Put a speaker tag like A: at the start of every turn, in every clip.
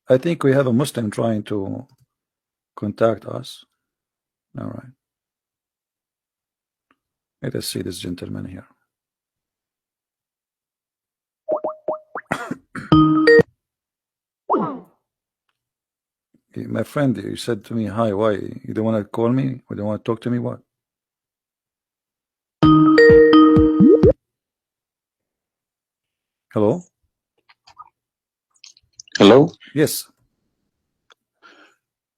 A: I think we have a Muslim trying to contact us. All right. Let us see this gentleman here. My friend, you said to me, hi, why? You don't want to call me? Or don't want to talk to me? What? Hello?
B: Hello?
A: Yes.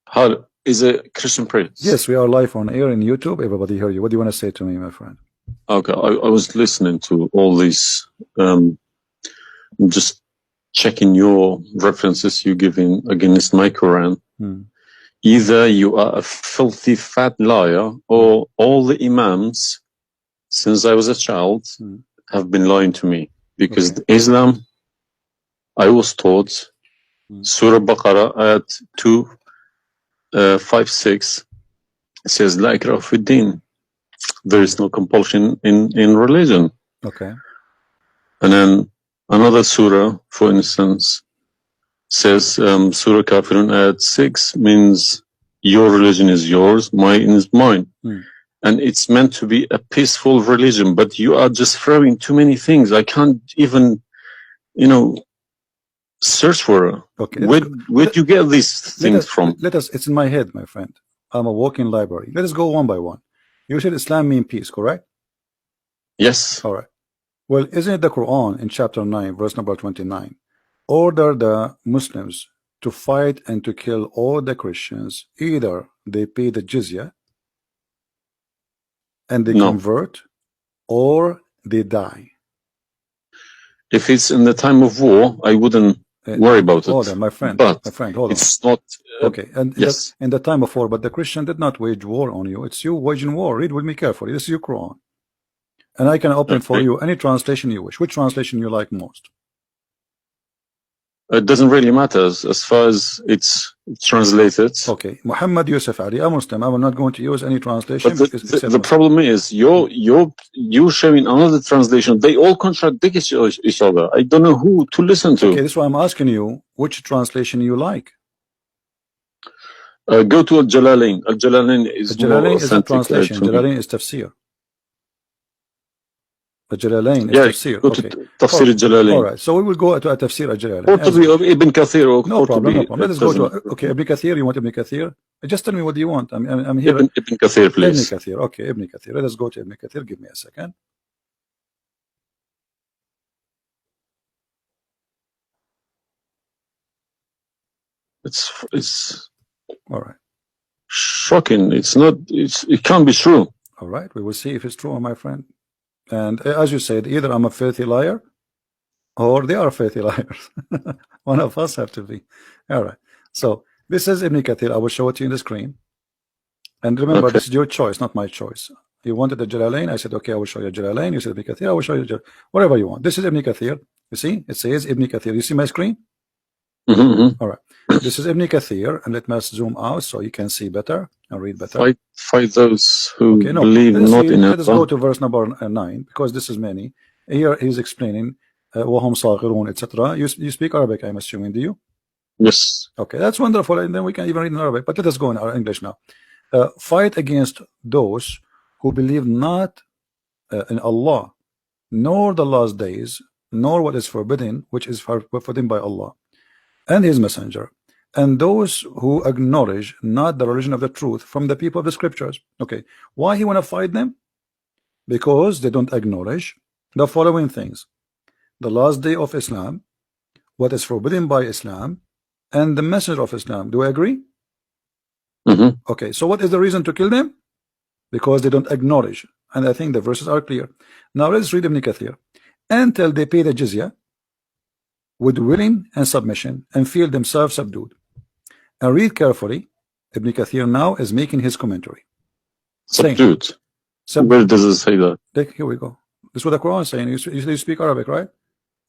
B: How is it Christian Prince?
A: Yes, we are live on air in YouTube. Everybody hear you. What do you want to say to me, my friend?
B: Okay, I was listening to all these, just checking your references you giving against my Quran. Either you are a filthy fat liar, or all the imams since I was a child have been lying to me, because Islam, I was taught Surah Baqarah ayat 256 says La ikraha fi din. There is no compulsion in religion.
A: Okay.
B: And then another surah, for instance, says Surah Kafirun ayat 6 means your religion is yours, mine is mine. And it's meant to be a peaceful religion, but you are just throwing too many things. I can't even, search for it.
A: Okay.
B: Where'd you get these things from?
A: It's in my head, my friend. I'm a walking library. Let us go one by one. You said Islam means peace, correct?
B: Yes.
A: All right. Well, isn't it the Quran in chapter 9, verse number 29, order the Muslims to fight and to kill all the Christians, either they pay the jizya and they convert, or they die?
B: If it's in the time of war, I wouldn't worry about it.
A: Hold on, my friend.
B: But
A: my friend, hold
B: it's not.
A: Okay, and
B: yes,
A: in the time of war, but the Christian did not wage war on you. It's you waging war. Read with me carefully. This is your Quran, and I can open for you any translation you wish. Which translation you like most?
B: It doesn't really matter as far as it's translated.
A: Okay, Muhammad Yusuf Ali, a Muslim. I'm not going to use any translation.
B: But the problem is you're showing another translation. They all contradict each other. I don't know who to listen to.
A: Okay, this is why I'm asking you which translation you like.
B: Go to Al-Jalalain. Al-Jalalain is more authentic.
A: Is a translation. Jalalain is tafsir. Al-Jalalain is tafsir.
B: Okay. Tafsir Al-Jalalain.
A: All right, so we will go to a tafsir Al-Jalalain.
B: Or to be Ibn Kathir.
A: No problem, no problem. Let us go to, okay, Ibn Kathir. You want Ibn Kathir? Just tell me what do you want. I'm here.
B: Ibn Kathir, please.
A: Ibn Kathir. Okay, Ibn Kathir. Let us go to Ibn Kathir. Give me a second.
B: It's
A: all right.
B: Shocking. It's not. It can't be true.
A: All right, we will see if it's true, my friend. And as you said, either I'm a filthy liar, or they are filthy liars. One of us have to be. All right. So this is Ibn Kathir. I will show it to you in the screen. And remember, this is your choice, not my choice. You wanted the Jalalain. I said, okay, I will show you Jalalain. You said Ibn Kathir. I will show you whatever you want. This is Ibn Kathir. You see, it says Ibn Kathir. You see my screen? All right. This is Ibn Kathir, and let me zoom out so you can see better and read better.
B: Fight those who believe not in Allah.
A: Let us go to verse number 9, because this is many. Here he's explaining وَهُمْ صَاغِرُونَ, etc. You speak Arabic, I'm assuming, do you?
B: Yes.
A: Okay, that's wonderful, and then we can even read in Arabic. But let us go in our English now. Fight against those who believe not in Allah, nor the last days, nor what is forbidden, which is forbidden by Allah and His Messenger, and those who acknowledge not the religion of the truth from the people of the scriptures. Okay, why he want to fight them? Because they don't acknowledge the following things: the last day of Islam, what is forbidden by Islam, and the messenger of Islam. Do I agree? Okay, so what is the reason to kill them? Because they don't acknowledge, and I think the verses are clear. Now let's read Ibn Kathir. Until they pay the jizya with willing and submission and feel themselves subdued. And read carefully. Ibn Kathir now is making his commentary.
B: Subdued. Where does it say that?
A: Here we go. This is what the Quran is saying. You speak Arabic, right?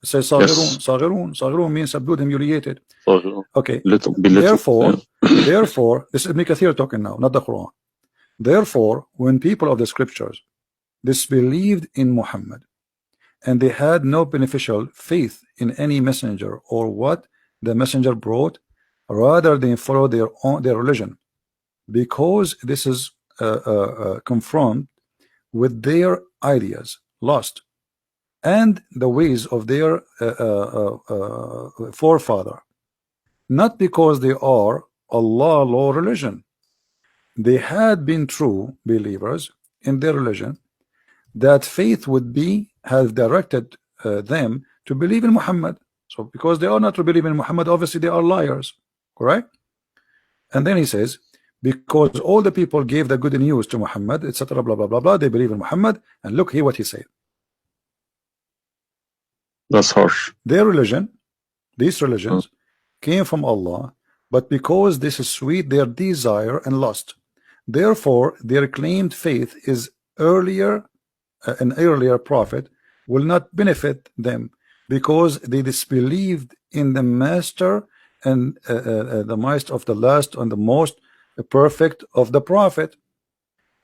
A: It says Saghirun. Saghirun. Saghirun means subdued, humiliated. Okay. Therefore, this is Ibn Kathir talking now, not the Quran. Therefore, when people of the scriptures disbelieved in Muhammad, and they had no beneficial faith in any messenger or what the messenger brought, rather than follow their religion, because this is confront with their ideas, lost, and the ways of their forefather, not because they are Allah law religion. They had been true believers in their religion, that faith would be have directed them to believe in Muhammad. So because they are not to believe in Muhammad, obviously they are liars, correct? And then he says, because all the people gave the good news to Muhammad, etc., blah blah blah blah, they believe in Muhammad. And look here what he said.
B: That's harsh.
A: Their religion, these religions, came from Allah, but because this is sweet, their desire and lust. Therefore, their claimed faith is earlier, an earlier prophet will not benefit them, because they disbelieved in the master and the master of the last and the most perfect of the prophet.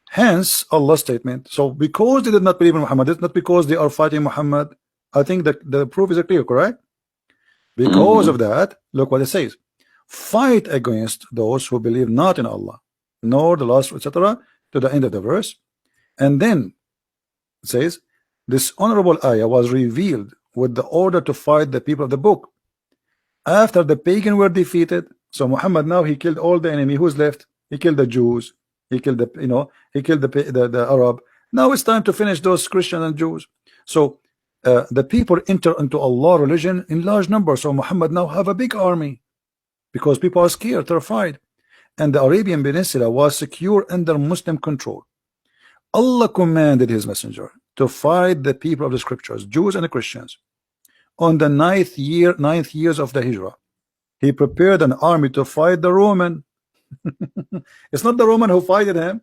A: Hence Allah's statement. So because they did not believe in Muhammad, it's not because they are fighting Muhammad. I think that the proof is clear, correct? Because of that, look what it says: fight against those who believe not in Allah, nor the last, etc., to the end of the verse. And then it says, this honorable ayah was revealed with the order to fight the people of the book after the pagan were defeated. So Muhammad now, he killed all the enemy. Who's left? He killed the Jews, he killed the, you know, he killed the Arab. Now it's time to finish those Christians and Jews. So the people enter into Allah religion in large numbers. So Muhammad now have a big army because people are scared, terrified, and the Arabian Peninsula was secure under Muslim control. Allah commanded his messenger to fight the people of the scriptures, Jews and Christians. On the ninth years of the Hijrah, he prepared an army to fight the Roman. It's not the Roman who fighted him.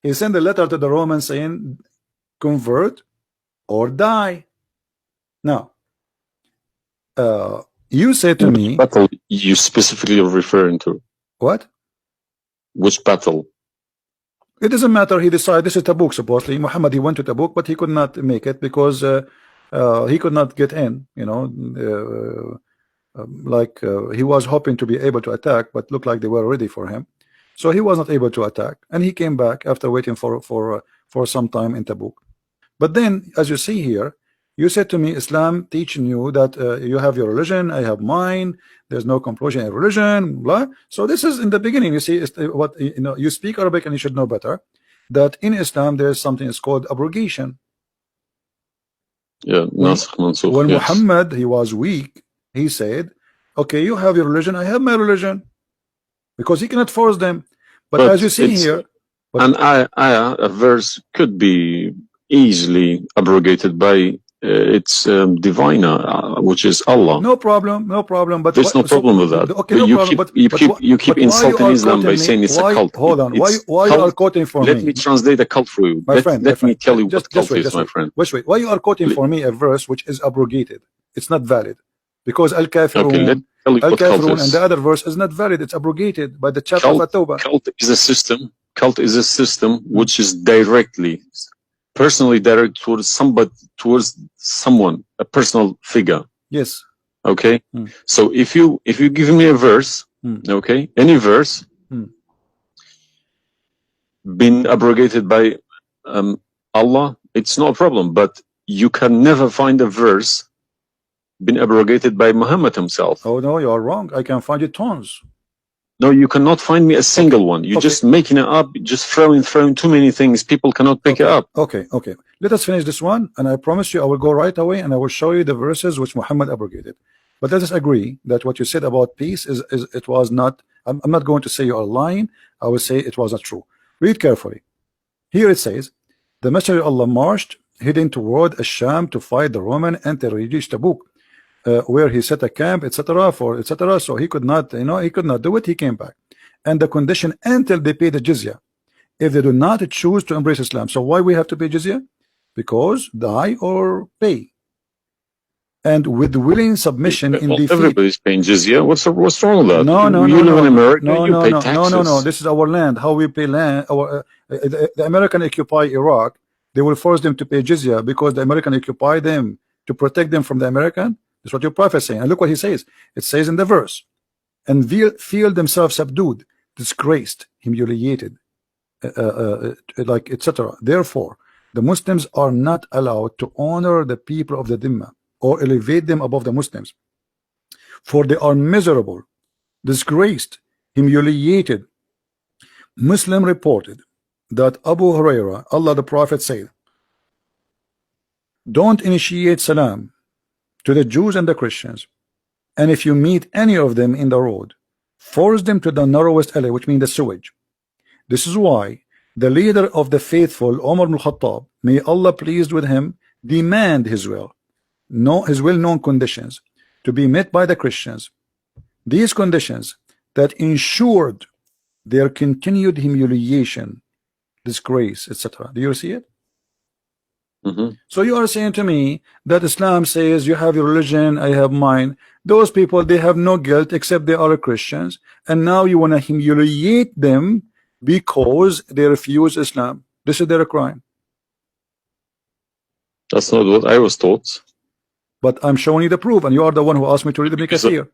A: He sent a letter to the Romans saying, convert or die. Now, you said to me,
B: battle you specifically referring to?
A: What?
B: Which battle?
A: It doesn't matter. He decided, this is Tabuk supposedly. Muhammad, he went to Tabuk, but he could not make it because he could not get in, you know, he was hoping to be able to attack, but looked like they were ready for him. So he was not able to attack, and he came back after waiting for some time in Tabuk. But then, as you see here, you said to me, Islam teaching you that you have your religion, I have mine, there's no compulsion in religion, blah. So this is in the beginning. You see, what, you know, you speak Arabic and you should know better that in Islam there's something is called abrogation.
B: Yeah, Nasikh Mansukh.
A: When
B: yes.
A: Muhammad, he was weak, he said, okay, you have your religion, I have my religion, because he cannot force them. But as you see here,
B: a verse could be easily abrogated by its diviner, which is Allah.
A: No problem, no problem. But
B: there's no problem with that.
A: Okay, no
B: you
A: problem,
B: you keep insulting Islam by saying it's a cult.
A: Hold on, why you are quoting for me?
B: Let me translate a cult for you. Let me tell you what cult is, my friend.
A: Wait, why you are quoting for me a verse which is abrogated? It's not valid. Because Al-Kafirun, Al-Kafirun and the other verse is not valid. It's abrogated by the chapter of At-Tawbah.
B: Cult is a system. Cult is a system which is directly, personally direct towards somebody, towards someone, a personal figure.
A: Yes.
B: Okay. So if you give me a verse, okay, any verse, been abrogated by Allah, it's no problem. But you can never find a verse been abrogated by Muhammad himself.
A: Oh no, you are wrong. I can find you tons.
B: No, you cannot find me a single one. You're just making it up, just throwing too many things. People cannot pick it up.
A: Okay. Let us finish this one, and I promise you I will go right away and I will show you the verses which Muhammad abrogated. But let us agree that what you said about peace is it was not, I'm not going to say you are lying. I will say it was not true. Read carefully. Here it says, the Messenger of Allah marched heading toward Ash-Sham to fight the Roman until he reached Tabuk, where he set a camp, etc. So he could not, he could not do it. He came back, and the condition until they pay the jizya, if they do not choose to embrace Islam. So why we have to pay jizya? Because die or pay. And with willing submission in defeat.
B: Everybody's paying jizya. What's wrong with that?
A: No.
B: You live in America. You pay taxes.
A: No. This is our land. How we pay land? The American occupy Iraq. They will force them to pay jizya because the American occupy them to protect them from the American. That's what your prophet is saying. And look what he says. It says in the verse, and feel themselves subdued, disgraced, humiliated, like etc. Therefore, the Muslims are not allowed to honor the people of the Dhimma or elevate them above the Muslims, for they are miserable, disgraced, humiliated. Muslim reported that Abu Huraira, Allah the Prophet said, don't initiate salam to the Jews and the Christians, and if you meet any of them in the road, force them to the narrowest alley, which means the sewage. This is why the leader of the faithful, Umar ibn Khattab, may Allah pleased with him, demand his well-known conditions to be met by the Christians. These conditions that ensured their continued humiliation, disgrace, etc. Do you see it? So you are saying to me that Islam says you have your religion, I have mine. Those people, they have no guilt except they are Christians, and now you want to humiliate them because they refuse Islam. This is their crime.
B: That's not what I was taught.
A: But I'm showing you the proof, and you are the one who asked me to read Ibn Kathir.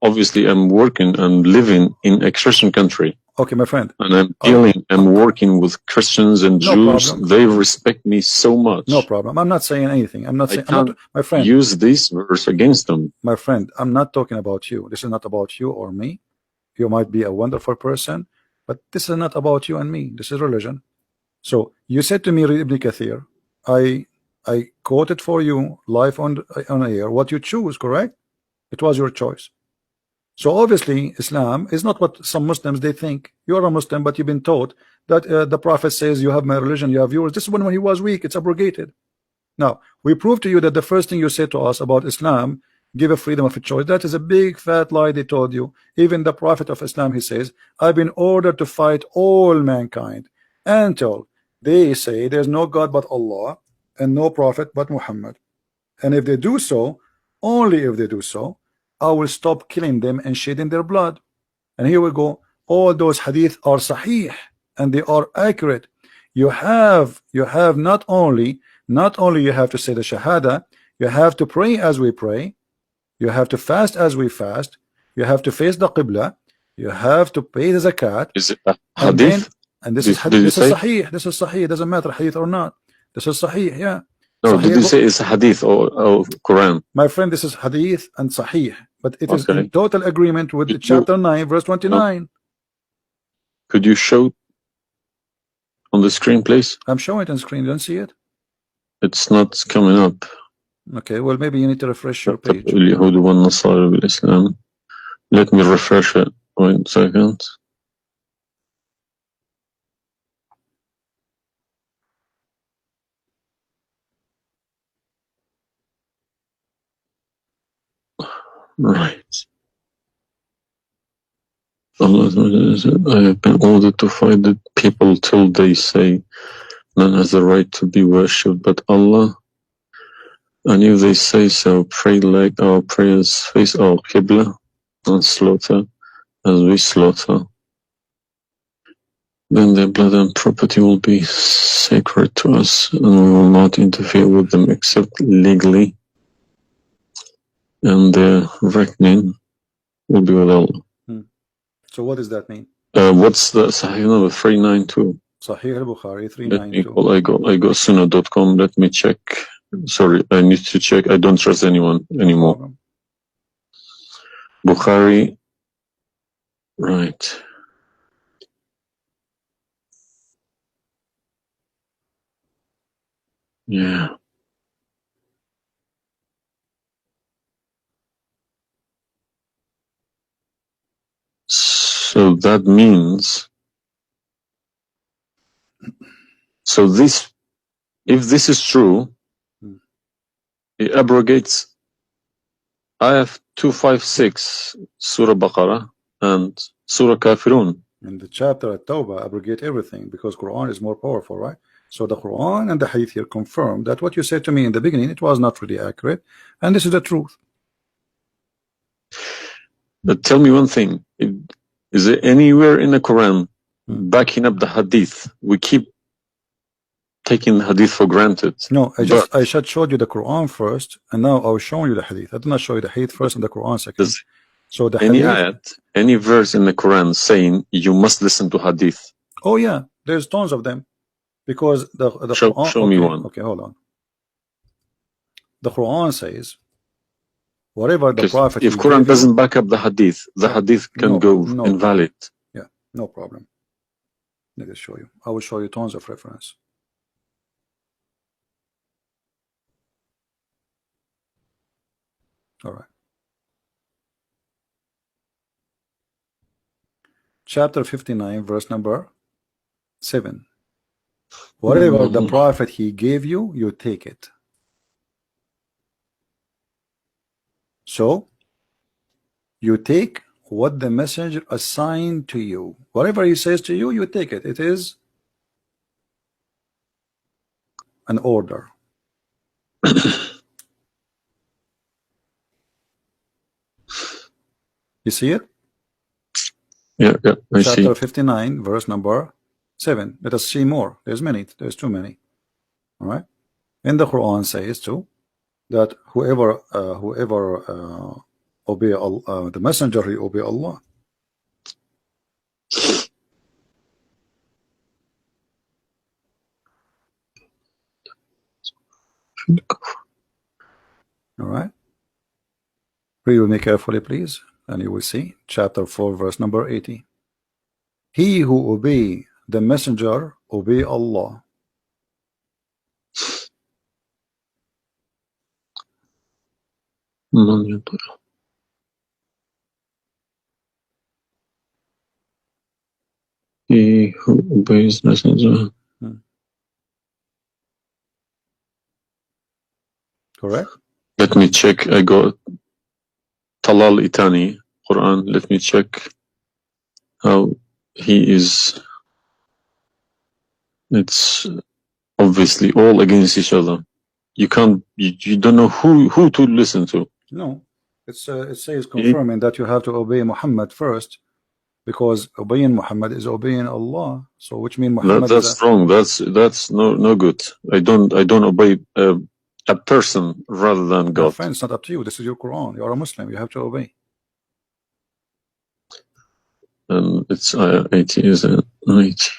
B: Obviously, I'm working and living in a Christian country.
A: Okay, my friend.
B: And I'm working with Christians and Jews. Problem. They respect me so much.
A: No problem. I'm not saying anything. I'm not saying, my friend.
B: Use this verse against them.
A: My friend, I'm not talking about you. This is not about you or me. You might be a wonderful person, but this is not about you and me. This is religion. So you said to me, read Ibn Kathir. I quoted for you live on air what you choose, correct? It was your choice. So obviously Islam is not what some Muslims they think. You are a Muslim, but you've been taught that the Prophet says you have my religion, you have yours. This is when he was weak, it's abrogated. Now we prove to you that the first thing you say to us about Islam, give a freedom of choice. That is a big fat lie they told you. Even the Prophet of Islam, he says, I've been ordered to fight all mankind until they say there's no God but Allah and no prophet but Muhammad. And if they do so, only if they do so, I will stop killing them and shedding their blood. And here we go. All those hadith are sahih and they are accurate. You have not only you have to say the shahada, you have to pray as we pray, you have to fast as we fast, you have to face the qibla, you have to pay the zakat.
B: Is it a hadith?
A: And this is hadith. This is sahih. This is sahih. It doesn't matter hadith or not. This is sahih. Yeah.
B: No, did you say it's hadith or Quran?
A: My friend, this is hadith and sahih, but it is in total agreement with chapter 9, verse 29.
B: Could you show on the screen, please?
A: I'm showing it on screen. You don't see it?
B: It's not coming up.
A: Okay, well, maybe you need to refresh your page.
B: Let me refresh it. 1 second. Right. Allah said, I have been ordered to fight the people till they say none has the right to be worshipped but Allah. And if they say so, pray like our prayers, face our Qibla, and slaughter as we slaughter. Then their blood and property will be sacred to us, and we will not interfere with them except legally. And their reckoning will be with Allah.
A: So what does that mean?
B: What's the Sahih number? 392.
A: Sahih al-Bukhari 392.
B: I go sunnah.com. Let me check. Sorry, I need to check. I don't trust anyone anymore. No, Bukhari. Right. Yeah. So that means, so this, if this is true, it abrogates Ayah 256, Surah Baqarah, and Surah Kafirun.
A: In the chapter at Tawbah, abrogate everything because Quran is more powerful, right? So the Quran and the Hadith here confirm that what you said to me in the beginning, it was not really accurate, and this is the truth.
B: But tell me one thing. Is there anywhere in the Quran backing up the Hadith? We keep taking the Hadith for granted.
A: No, I just showed you the Quran first, and now I was showing you the Hadith. I did not show you the Hadith first and the Quran second. So the
B: Any
A: hadith,
B: ayat, any verse in the Quran saying you must listen to hadith.
A: oh yeah, there's tons of them, because the Quran,
B: Show me one.
A: okay, hold on. The Quran says whatever the
B: Because
A: Prophet
B: if
A: he
B: Quran
A: gave
B: doesn't
A: you,
B: back up the hadith can
A: no,
B: go
A: no
B: invalid.
A: yeah, no problem. Let me show you. I will show you tons of reference. All right. Chapter 59, verse number 7. Whatever the Prophet he gave you, you take it. So you take what the messenger assigned to you. Whatever he says to you, you take it. It is an order. You see it?
B: Yeah, I see.
A: Chapter 59, verse number 7. Let us see more. There's many. There's too many. All right. And the Quran says too that whoever obey the messenger, he obey Allah. All right. Read with me carefully, please, and you will see chapter 4, verse number 80. He who obey the messenger obey Allah.
B: He who obeys messenger.
A: Correct?
B: Let me check. I got Talal Itani Quran. Let me check how he is. It's obviously all against each other. You can't. You don't know who to listen to.
A: No, it says confirming that you have to obey Muhammad first, because obeying Muhammad is obeying Allah. So which means Muhammad
B: that's wrong. That's no good. I don't obey a person rather than God.
A: Friend, it's not up to you. This is your Quran. You are a Muslim. You have to obey.
B: And it's 80, is it? 80.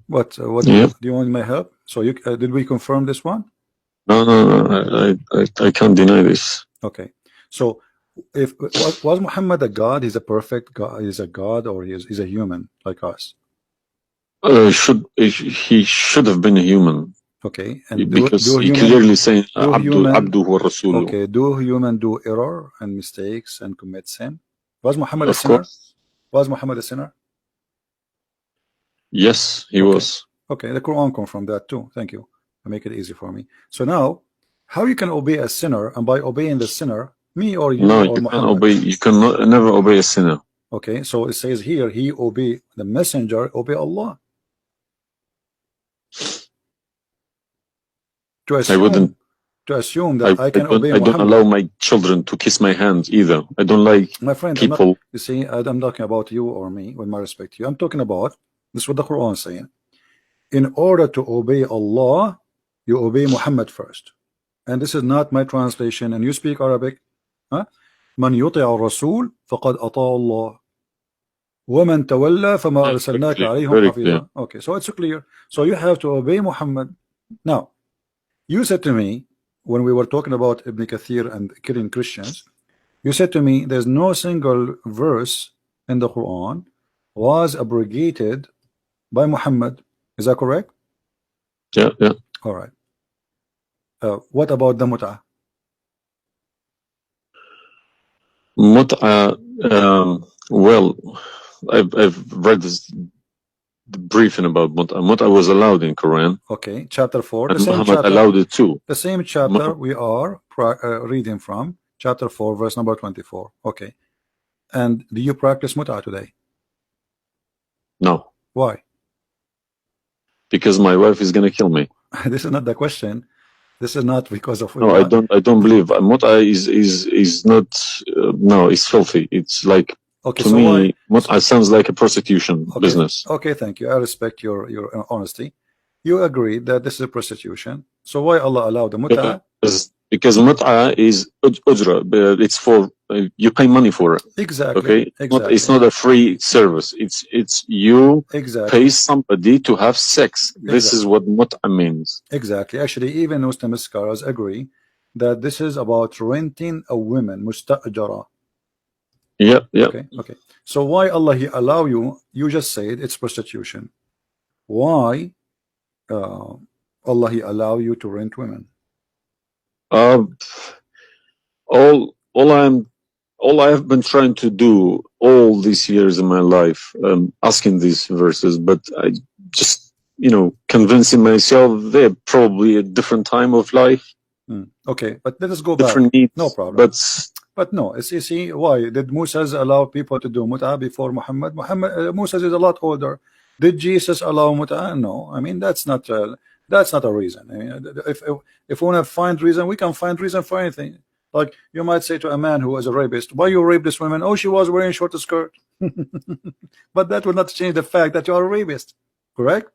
A: What do you want my help? So you did we confirm this one?
B: No. I can't deny this.
A: Okay. So if was Muhammad a god? He's a perfect god. He's a god, or he's a human like us?
B: He should have been a human.
A: Okay. And
B: because he clearly saying Abdu wa Rasuluh.
A: Okay. Do human do error and mistakes and commit sin? Was Muhammad a sinner? Was Muhammad a sinner?
B: Yes, he was.
A: Okay, the Quran confirmed that too. Thank you. I make it easy for me. So now, how you can obey a sinner, and by obeying the sinner, me or you
B: no,
A: or
B: you
A: Muhammad?
B: can obey. You can never obey a sinner.
A: Okay, so it says here, he obey the messenger, obey Allah. To assume that I can obey Muhammad.
B: I don't allow my children to kiss my hand either. I don't like
A: my friend,
B: people.
A: You see, I'm talking about you or me, with my respect to you. I'm talking about, this is what the Quran is saying. In order to obey Allah, you obey Muhammad first. And this is not my translation, and you speak Arabic. من يطع الرسول فقد أطاع الله ومن تولى فما أرسلناك عليهم حفيظا. Okay, so it's clear. So you have to obey Muhammad. Now, you said to me, when we were talking about Ibn Kathir and killing Christians, you said to me there's no single verse in the Quran was abrogated by Muhammad. Is that correct?
B: Yeah.
A: All right. What about the mut'ah?
B: Mut'ah, well, I've read this briefing about mut'ah. Mut'ah was allowed in Quran.
A: Okay, chapter 4.
B: And Muhammad allowed it too.
A: The same chapter we are reading from, chapter 4, verse number 24. Okay. And do you practice mut'ah today?
B: No.
A: Why?
B: Because my wife is going to kill me.
A: This is not the question. This is not because of.
B: No, I don't believe mut'a is not. No, it's filthy. It's like,
A: Okay,
B: to
A: so
B: me, mut'a sounds like a prostitution business.
A: Okay, thank you. I respect your honesty. You agree that this is prostitution. So why Allah allowed the mut'a?
B: Because mut'a is ujra. It's for you pay money for it.
A: Exactly.
B: Okay.
A: Exactly.
B: It's not a free service. It's you pay somebody to have sex. This is what mut'a means.
A: Exactly. Actually, even Muslim scholars agree that this is about renting a woman, musta'jara.
B: Yeah. Yeah.
A: Okay. Okay. So why Allah He allow you? You just said it's prostitution. Why Allah He allow you to rent women?
B: All I have been trying to do all these years in my life, asking these verses, but I just, convincing myself they're probably a different time of life.
A: Okay, but let us go
B: different
A: back.
B: Needs,
A: no problem. But no, it's you see, why did Moses allow people to do mut'a before Muhammad? Moses is a lot older. Did Jesus allow mut'a? No, I mean that's not a reason. I mean, if we want to find reason, we can find reason for anything. Like you might say to a man who is a rapist, why you rape this woman? Oh, she was wearing short skirt. But that will not change the fact that you are a rapist, correct?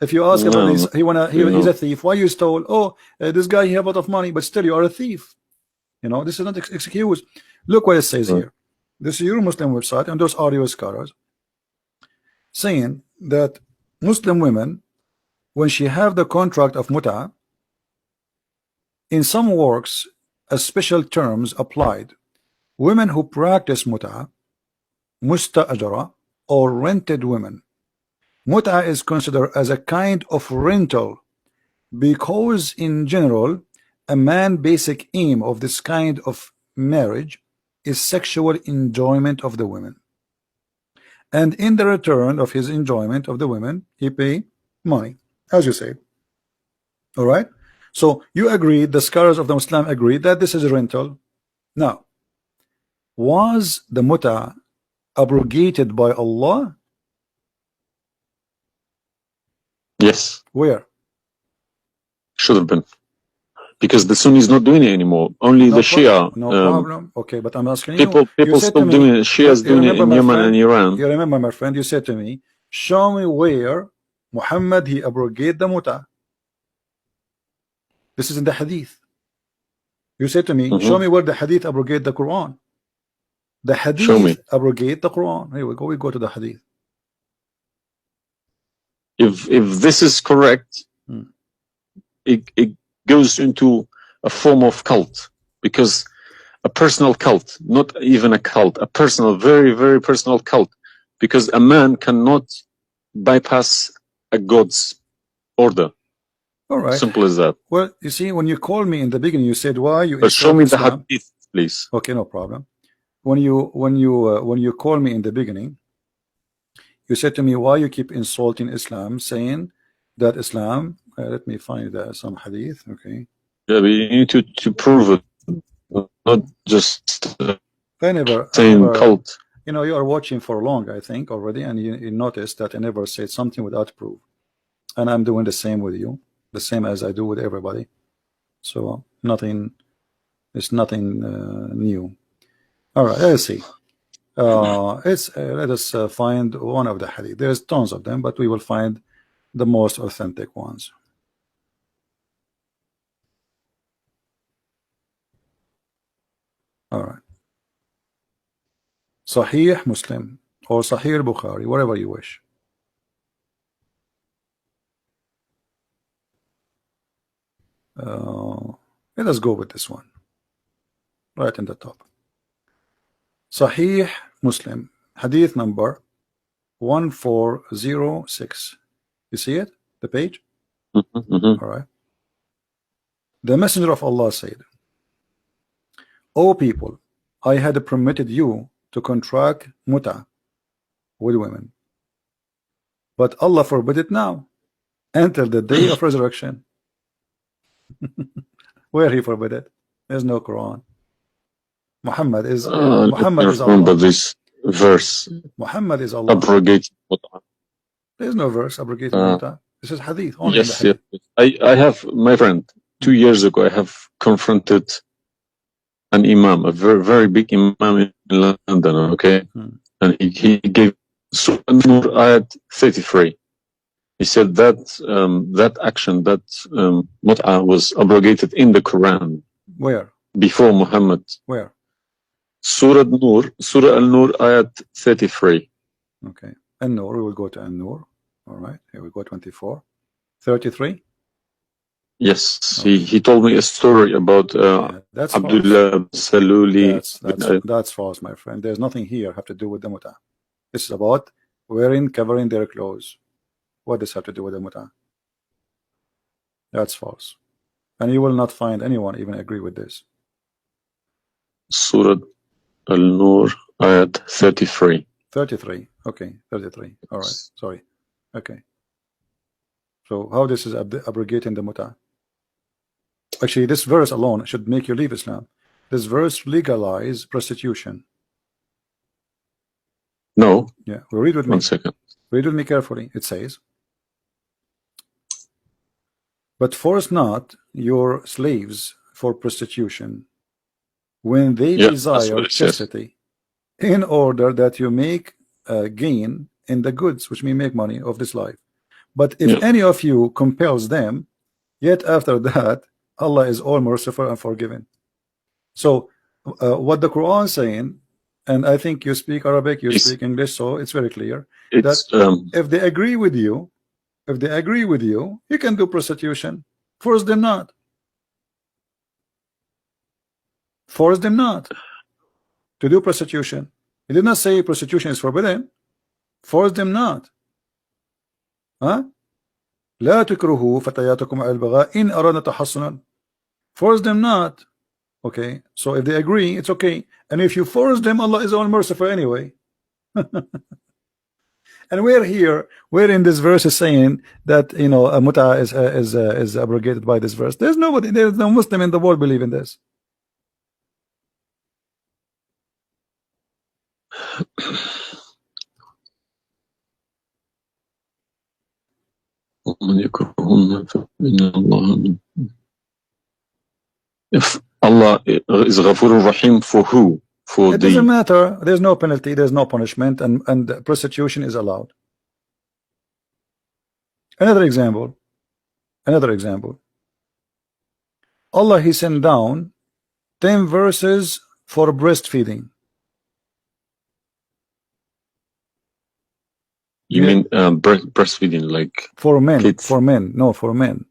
A: If you ask about this, he's a thief. Why you stole? Oh, this guy he have a lot of money, but still you are a thief. This is not excuse. Look what it says here. This is your Muslim website, and those are your scholars saying that Muslim women, when she have the contract of mut'a, in some works, a special terms applied. Women who practice mut'a, musta'jara, or rented women. Mut'a is considered as a kind of rental because in general a man's basic aim of this kind of marriage is sexual enjoyment of the women, and in the return of his enjoyment of the women he pay money, as you say. All right, so you agree, the scholars of the Muslim agree that this is a rental. Now, was the mut'a abrogated by Allah?
B: Yes.
A: Where?
B: Should have been. Because the Sunni is not doing it anymore. Only the Shia.
A: No problem. Okay, but I'm asking
B: people still doing it. Shia is doing it in Yemen and Iran.
A: You remember, my friend, you said to me, show me where Muhammad he abrogated the mut'a. This is in the hadith. You said to me, show me where the hadith abrogate the Quran. The hadith abrogate the Quran. Here we go. We go to the hadith.
B: If this is correct, it goes into a form of cult, because a personal cult, not even a cult, a personal, very, very personal cult, because a man cannot bypass a God's order.
A: All right.
B: Simple as that.
A: Well, you see, when you called me in the beginning, you said, why you?
B: But show me the hadith, please.
A: Okay, no problem. When you call me in the beginning, you said to me, why you keep insulting Islam, saying that Islam, let me find some hadith. Okay.
B: Yeah, but you need to prove it, not just saying cult.
A: You are watching for long, I think, already, and you noticed that I never said something without proof. And I'm doing the same with you, the same as I do with everybody. So it's nothing new. All right, let's see. Let us find one of the hadith. There's tons of them, but we will find the most authentic ones. All right. Sahih Muslim or Sahih Bukhari, whatever you wish. Let us go with this one right in the top. Sahih Muslim, hadith number 1406. You see it, the page? All right. The Messenger of Allah said, O people, I had permitted you to contract mut'a with women, but Allah forbid it now until the day of resurrection. Where he forbid it? There's no Quran. Muhammad is Allah.
B: Remember this verse.
A: Muhammad is Allah.
B: Abrogate.
A: There's no verse abrogating the mut'ah. This is hadith only.
B: Yes,
A: in the hadith.
B: yes. I have, my friend, 2 years ago, I have confronted an imam, a very, very big imam in London, okay? And he gave Surah An-Nur ayat 33. He said that that action, that mut'ah was abrogated in the Quran.
A: Where?
B: Before Muhammad.
A: Where?
B: Surah An-Nur, Surah An-Nur ayat 33.
A: Okay. An-Nur, we will go to An-Nur. All right, here we go, 24. 33?
B: Yes,
A: Okay.
B: he told me a story about
A: that's
B: Abdullah Saluli.
A: That's false, my friend. There's nothing here have to do with the mut'ah. This is about covering their clothes. What does have to do with the mut'ah? That's false. And you will not find anyone even agree with this.
B: Surah Al-Nur ayat 33.
A: 33. Okay, 33. All right, sorry. Okay. So how this is abrogating the mut'ah? Actually, this verse alone should make you leave Islam. This verse legalize prostitution.
B: No.
A: Yeah, well, read with me.
B: 1 second.
A: Read with me carefully. It says, but force not your slaves for prostitution when they desire chastity, in order that you make gain in the goods, which may make money of this life. But if any of you compels them, yet after that, Allah is all merciful and forgiving. So what the Quran is saying, and I think you speak Arabic, you speak English, so it's very clear that if they agree with you, you can do prostitution. Force them not. Force them not to do prostitution. He did not say prostitution is forbidden. Force them not. Huh? لا تكرهوا فتياتكم على البغاء إن أردنا تحصنا. Force them not. Okay, so if they agree, it's okay. And if you force them, Allah is all merciful anyway. And we're in this verse is saying that, you know, a mut'ah is abrogated by this verse. There's no Muslim in the world believe in this.
B: If Allah is Ghafur Rahim for who? For
A: it doesn't matter. There's no penalty, there's no punishment, and prostitution is allowed. Another example. Allah, He sent down 10 verses for breastfeeding.
B: You mean breastfeeding, like
A: for men?
B: Kids.
A: For men, no, for men.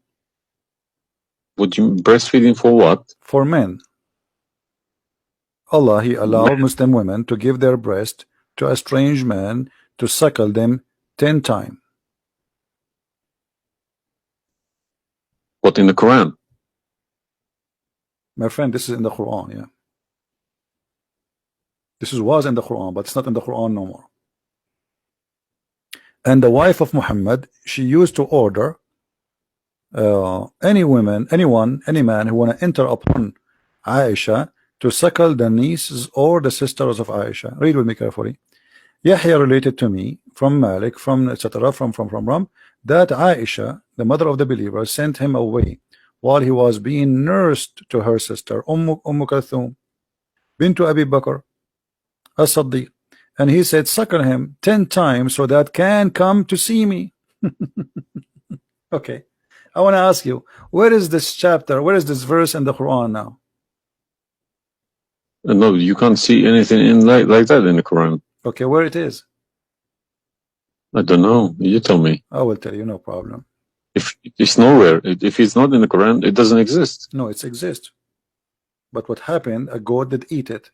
B: Would you breastfeeding for what?
A: For men. Allah, He allowed Muslim women to give their breast to a strange man to suckle them 10 times.
B: What, in the Quran?
A: My friend, this is in the Quran, yeah. This was in the Quran, but it's not in the Quran no more. And the wife of Muhammad, she used to order any man who want to enter upon Aisha to suckle the nieces or the sisters of Aisha. Read with me carefully. Yahya related to me from Malik, from etc. from that Aisha, the mother of the believer, sent him away while he was being nursed to her sister Umm Kulthum bint Abi Bakr as-Siddiq, and he said, suckle him 10 times so that can come to see me. Okay, I want to ask you, where is this chapter, where is this verse in the Quran now?
B: No, you can't see anything in like that in the Quran.
A: Okay, where it is?
B: I don't know. You tell me.
A: I will tell you, no problem.
B: If it's nowhere, if it's not in the Quran, it doesn't exist.
A: No, it exists. But what happened, a goat did eat it.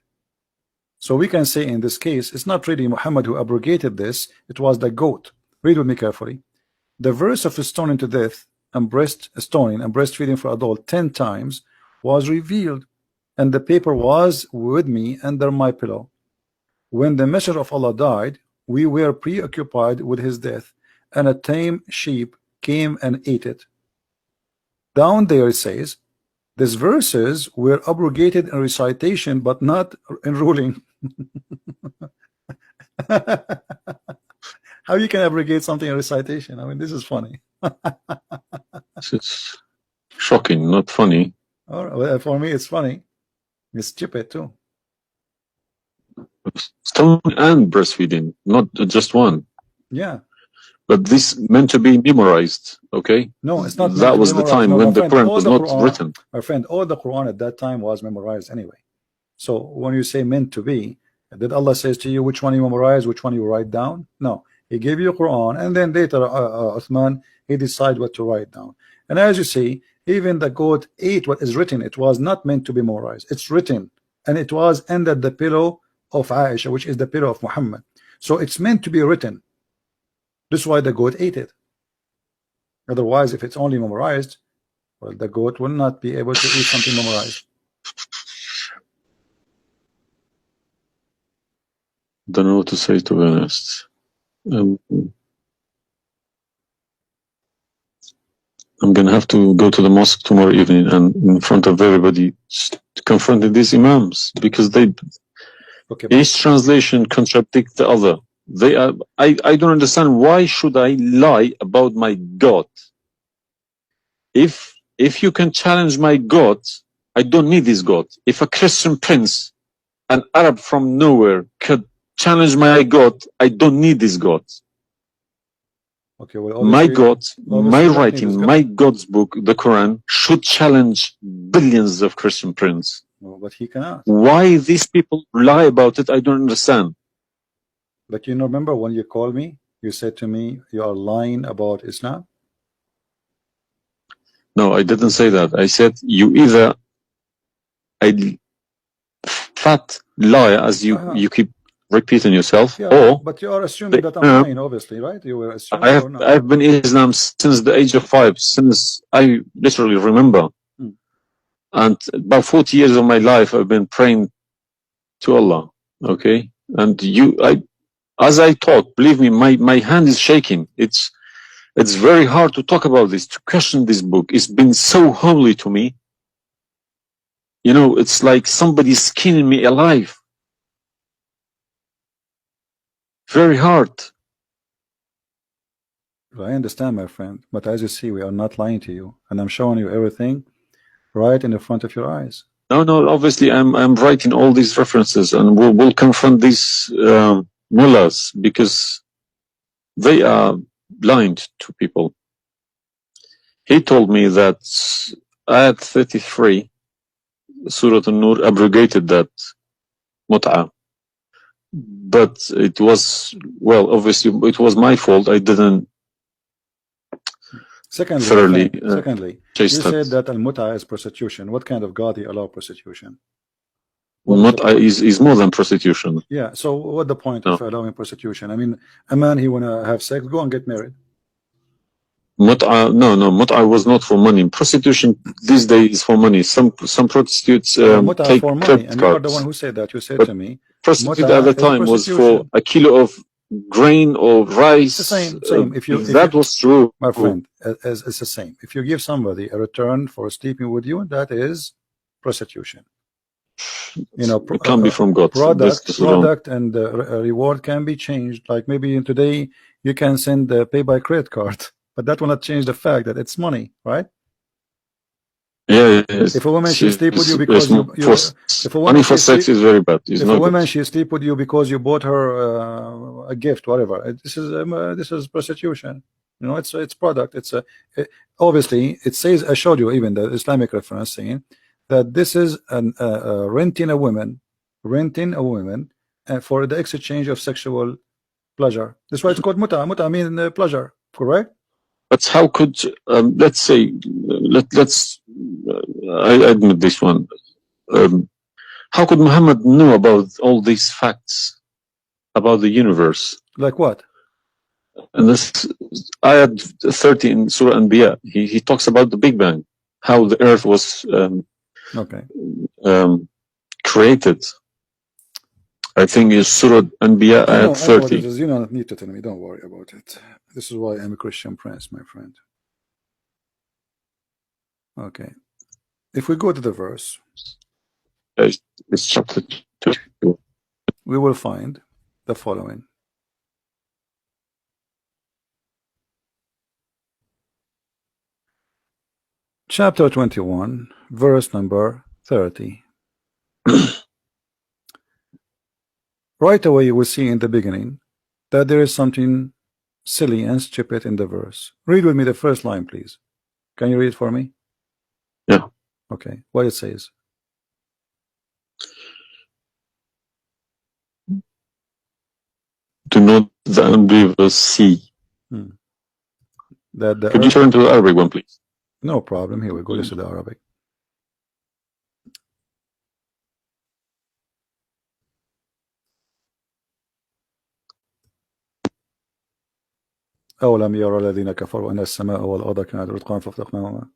A: So we can say in this case, it's not really Muhammad who abrogated this, it was the goat. Read with me carefully. The verse of stoning to death and stoning and breastfeeding for adult 10 times was revealed, and the paper was with me under my pillow. When the messenger of Allah died, we were preoccupied with his death, and a tame sheep came and ate it. Down there it says, these verses were abrogated in recitation, but not in ruling. How you can abrogate something in recitation? I mean, this is funny.
B: It's shocking, not funny.
A: All right, well, for me, it's funny. It's stupid too.
B: Stoning and breastfeeding, not just one.
A: Yeah.
B: But this meant to be memorized, okay?
A: No, it's not.
B: That was the time when the Quran was not written.
A: My friend, all the Quran at that time was memorized anyway. So when you say meant to be, did Allah says to you which one you memorize, which one you write down? No, He gave you Quran, and then later Uthman, he decided what to write down. And as you see, even the goat ate what is written. It was not meant to be memorized. It's written, and it was under the pillow of Aisha, which is the pillow of Muhammad. So it's meant to be written. This is why the goat ate it. Otherwise, if it's only memorized, well, the goat will not be able to eat something memorized.
B: Don't know what to say, to be honest. I'm gonna have to go to the mosque tomorrow evening and in front of everybody confronting these imams, because they each translation contradicts the other. They are. I don't understand, why should I lie about my God? If you can challenge my God, I don't need this God. If a Christian prince, an Arab from nowhere, could challenge my God, I don't need this God.
A: Okay, well,
B: my God, my writing, my God's book, the Quran, should challenge billions of Christian princes.
A: No, but he cannot.
B: Why these people lie about it, I don't understand.
A: But you remember when you called me, you said to me, you are lying about Islam?
B: No, I didn't say that. I said you either a fat liar, as you keep repeating yourself, or
A: but you are assuming that I'm lying, obviously, right? You were assuming.
B: I've been in Islam since the age of 5, since I literally remember. And about 40 years of my life, I've been praying to Allah. Okay, and as I talk, believe me, my hand is shaking. It's very hard to talk about this, to question this book. It's been so holy to me. You know, it's like somebody's skinning me alive. Very hard.
A: I understand, my friend, but as you see, we are not lying to you, and I'm showing you everything right in the front of your eyes.
B: No, obviously I'm writing all these references, and we'll confront these mullahs, because they are blind to people. He told me that Ayat 33, Surah An-Nur, abrogated that mut'ah. But it was, well, obviously it was my fault. I didn't thoroughly.
A: Secondly, you said that al-mut'ah is prostitution. What kind of God he allow prostitution?
B: Mut'ah is more than prostitution.
A: Yeah, so what the point of allowing prostitution? I mean, a man, he wanna have sex, go and get married.
B: Mut'ah, no, mut'ah was not for money. Prostitution these days is for money. Some prostitutes take
A: for money, and you are the one who said that. You said to me,
B: prostitute at the time was for a kilo of grain or rice.
A: It's the same. If
B: that was true,
A: my friend, it's the same. If you give somebody a return for sleeping with you, that is prostitution. You know,
B: it can't be from God.
A: Product and reward can be changed. Like maybe today you can send pay by credit card, but that will not change the fact that it's money, right?
B: Yeah.
A: If a woman she sleep with you because
B: money for sex is very bad.
A: If a woman she sleep with you because you bought her a gift, whatever, this is prostitution. You know, it's product. Obviously it says, I showed you even the Islamic reference saying that this is renting a woman for the exchange of sexual pleasure. That's why it's called mut'ah. Mut'ah means pleasure, correct?
B: But how could let's say I admit this one. How could Muhammad know about all these facts about the universe?
A: Like what?
B: And this ayat 30 in Surah Anbiya, he talks about the Big Bang, how the earth was created. I think it's Surah Anbiya ayat 30.
A: You don't need to tell me, don't worry about it. This is why I'm a Christian prince, my friend. Okay. If we go to the verse,
B: it's chapter 2.
A: We will find the following. chapter 21, verse number 30. Right away you will see in the beginning that there is something silly and stupid in the verse. Read with me the first line, please. Can you read it for me?
B: Yeah.
A: Okay, what it says.
B: Do not the unbelievers see?
A: That the
B: Could you turn to the Arabic one, please?
A: No problem. Here we go. This is the Arabic. أولم يرى الذين كفروا أن السماء والأرض كانت رتقا ففتقناهما.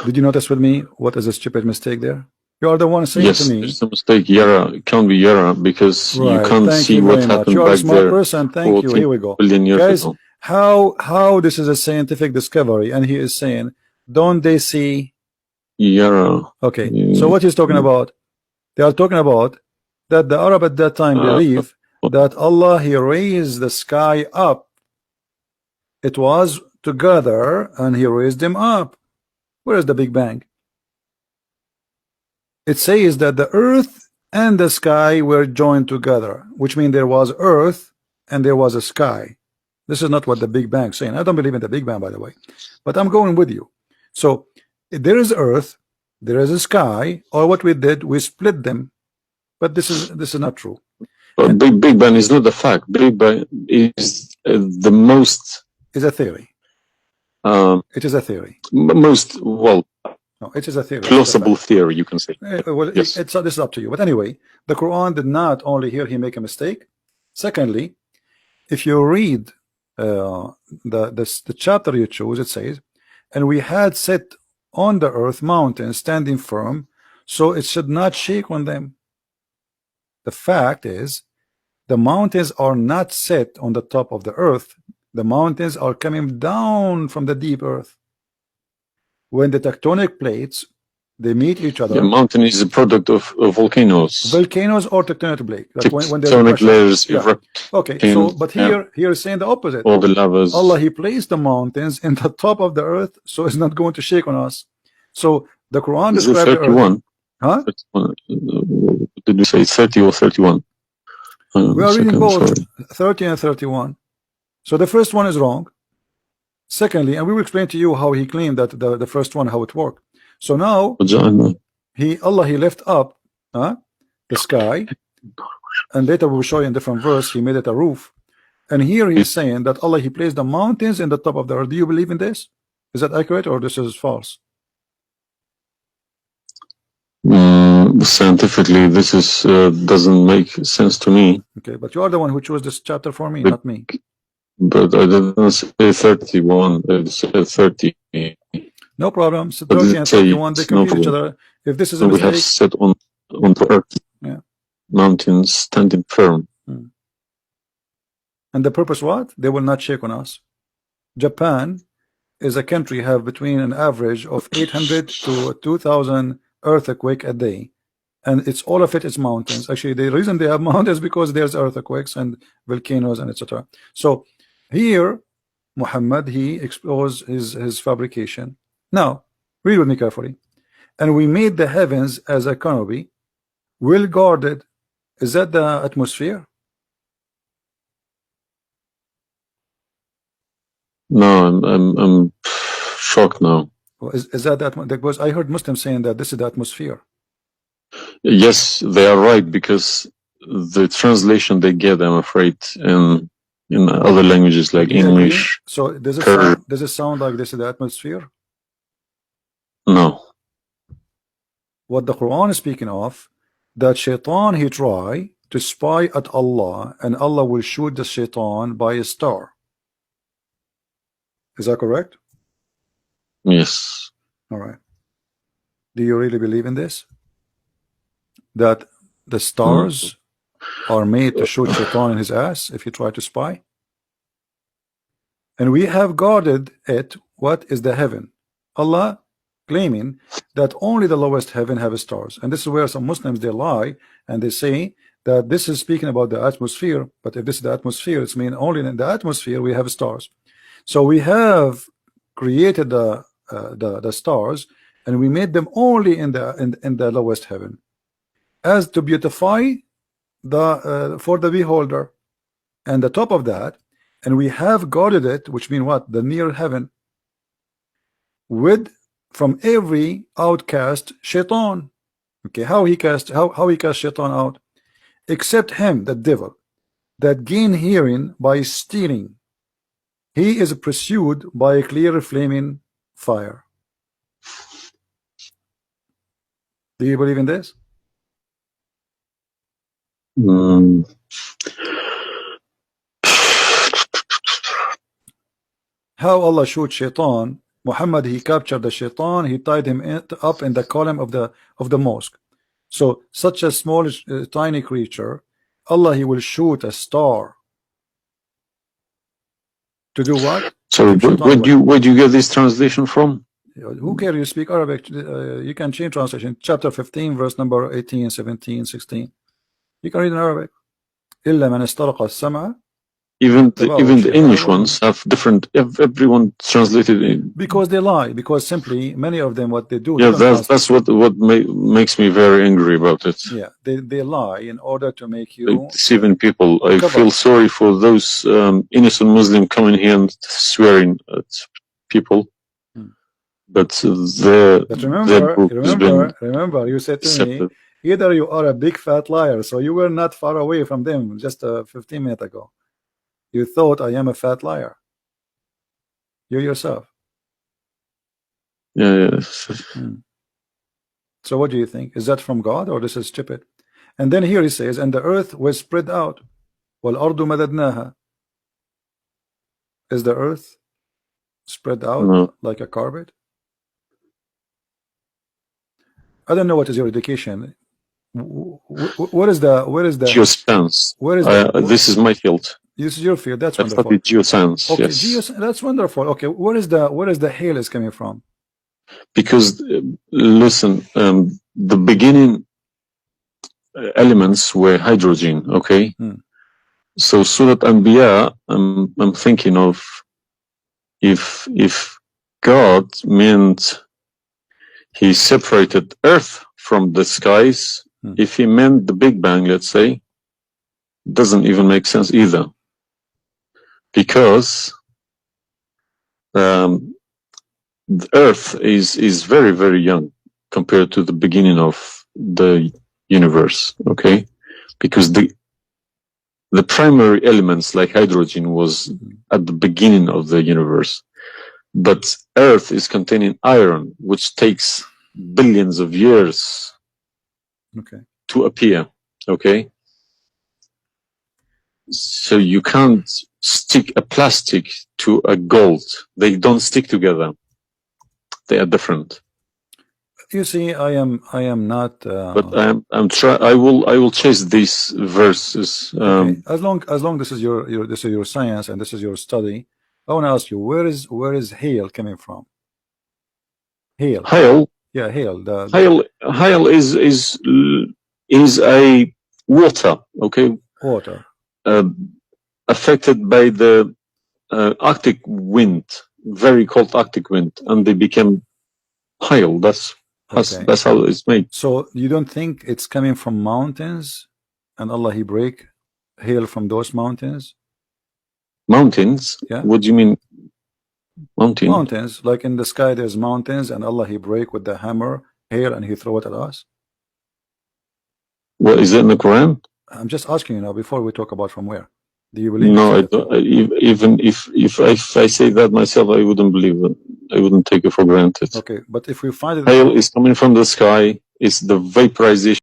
A: Did you notice with me what is a stupid mistake there? You are the one saying
B: Yes,
A: to me.
B: there's a mistake. Yara, it can't be Yara because
A: Right.
B: you can't
A: Thank
B: see
A: you
B: what
A: very much.
B: happened
A: You are a
B: back
A: smart
B: there.
A: person. Thank you. Here we go. Guys,
B: Ago.
A: how this is a scientific discovery, and he is saying, don't they see?
B: Yara.
A: Okay. So what he's talking about? They are talking about that the Arab at that time believe that Allah, he raised the sky up. It was together and he raised them up. Where is the Big Bang? It says that the earth and the sky were joined together, which means there was earth and there was a sky. This is not what the Big Bang is saying. I don't believe in the Big Bang, by the way, but I'm going with you. So there is earth, there is a sky, or what we did, we split them. But this is not true.
B: But Big Bang is not the fact. Big Bang is the most.
A: It's a theory. It is a theory.
B: Most, well,
A: no, it is a theory.
B: plausible theory, you can say.
A: Well,
B: yes.
A: This is up to you. But anyway, the Quran did not only here he make a mistake. Secondly, if you read the chapter you choose, it says, and we had set on the earth mountains standing firm, so it should not shake on them. The fact is, the mountains are not set on the top of the earth. The mountains are coming down from the deep earth. When the tectonic plates, they meet each other.
B: The mountain is a product of volcanoes.
A: Volcanoes or tectonic plate. Like when
B: tectonic layers erupt.
A: Okay, so but here is saying the opposite.
B: All the lavas.
A: Allah, he placed the mountains in the top of the earth, so it's not going to shake on us. So the Quran describes
B: 31.
A: Huh?
B: Did we say 30 or 31?
A: We are reading both 30 and 31. So the first one is wrong. Secondly, and we will explain to you how he claimed that the first one, how it worked. So now Allah he left up the sky, and later we'll show you in different verse he made it a roof. And here he's saying that Allah he placed the mountains in the top of the earth. Do you believe in this? Is that accurate or this is false?
B: Scientifically, this is doesn't make sense to me.
A: Okay, but you are the one who chose this chapter for me, not me.
B: But I didn't say 31. I said 30.
A: No problem. So 30 and 31, they complete each other. If this is a mistake,
B: we have set on the earth, mountains standing firm.
A: And the purpose what? They will not shake on us. Japan is a country have between an average of 800 to 2,000 earthquake a day, and it's all of it is mountains. Actually, the reason they have mountains because there's earthquakes and volcanoes and etc. So here Muhammad he exposed his fabrication. Now read with me carefully. And we made the heavens as a canopy, well guarded. Is that the atmosphere?
B: No, I'm shocked now.
A: Is that because I heard Muslims saying that this is the atmosphere?
B: Yes, they are right, because the translation they get, I'm afraid, in other languages like English.
A: So does it sound like this is the atmosphere?
B: No.
A: What the Quran is speaking of, that shaitan he try to spy at Allah, and Allah will shoot the shaitan by a star. Is that correct?
B: Yes.
A: All right. Do you really believe in this? That the stars are made to shoot shaitan in his ass if you try to spy? And we have guarded it. What is the heaven? Allah claiming that only the lowest heaven have stars. And this is where some Muslims they lie and they say that this is speaking about the atmosphere. But if this is the atmosphere, it's mean only in the atmosphere we have stars. So we have created a the stars, and we made them only in the lowest heaven, as to beautify the for the beholder, and the top of that, and we have guarded it, which mean what? The near heaven, with from every outcast shaitan. Okay, how he cast shaitan out? Except him, the devil, that gain hearing by stealing. He is pursued by a clear flaming fire. Do you believe in this? How Allah showed shaitan, Muhammad, he captured the shaitan, he tied him up in the column of the mosque. So such a small tiny creature, Allah, he will shoot a star to do what?
B: So where do you get this translation from?
A: Who cares? You speak Arabic, you can change translation. Chapter 15, verse number 18, 17, 16. You can read in Arabic. إلا من استرق السمع.
B: Even the English ones have different. Everyone translated in.
A: Because they lie. Because simply many of them, what they do.
B: Yeah, that's what makes me very angry about it.
A: Yeah, they lie in order to make you
B: deceiving people. I feel sorry for those innocent Muslims coming here and swearing at people. But
A: remember, you said to me, either you are a big fat liar, so you were not far away from them just 15 minutes ago. You thought I am a fat liar. You yourself.
B: Yeah.
A: So what do you think? Is that from God or this is stupid? And then here he says, and the earth was spread out. وَالْأَرْضُ مَدَدْنَاهَا. Is the earth spread out like a carpet? I don't know what is your education. Where is the
B: geoscience? This is my field.
A: This is your field. That's wonderful.
B: Geoscience.
A: Okay,
B: yes.
A: That's wonderful. Okay, where is the hail is coming from?
B: Because listen, the beginning elements were hydrogen. Okay, so Surat Anbiya, I'm thinking of if God meant he separated earth from the skies, if he meant the Big Bang, let's say, doesn't even make sense either. Because the earth is very, very young compared to the beginning of the universe, okay? Because the primary elements like hydrogen was at the beginning of the universe. But earth is containing iron, which takes billions of years to appear, okay? So you can't stick a plastic to a gold. They don't stick together. They are different.
A: You see, I am not.
B: But I will chase these verses.
A: Okay. As long this is your science and this is your study, I want to ask you, where is hail coming from? Hail.
B: Hail.
A: Yeah, hail.
B: Hail is a water. Okay.
A: Water.
B: Affected by the Arctic wind, very cold Arctic wind, and they became hail. That's how it's made.
A: So you don't think it's coming from mountains, and Allah he break hail from those mountains?
B: Mountains?
A: Yeah.
B: What do you mean?
A: Mountains, like in the sky, there's mountains, and Allah he break with the hammer hail, and he throw it at us.
B: Well, is that in the Quran?
A: I'm just asking you now before we talk about from where. Do you believe?
B: No, I don't. Even if I say that myself, I wouldn't believe it. I wouldn't take it for granted.
A: Okay, but if we find it,
B: hail is coming from the sky. It's the vaporization.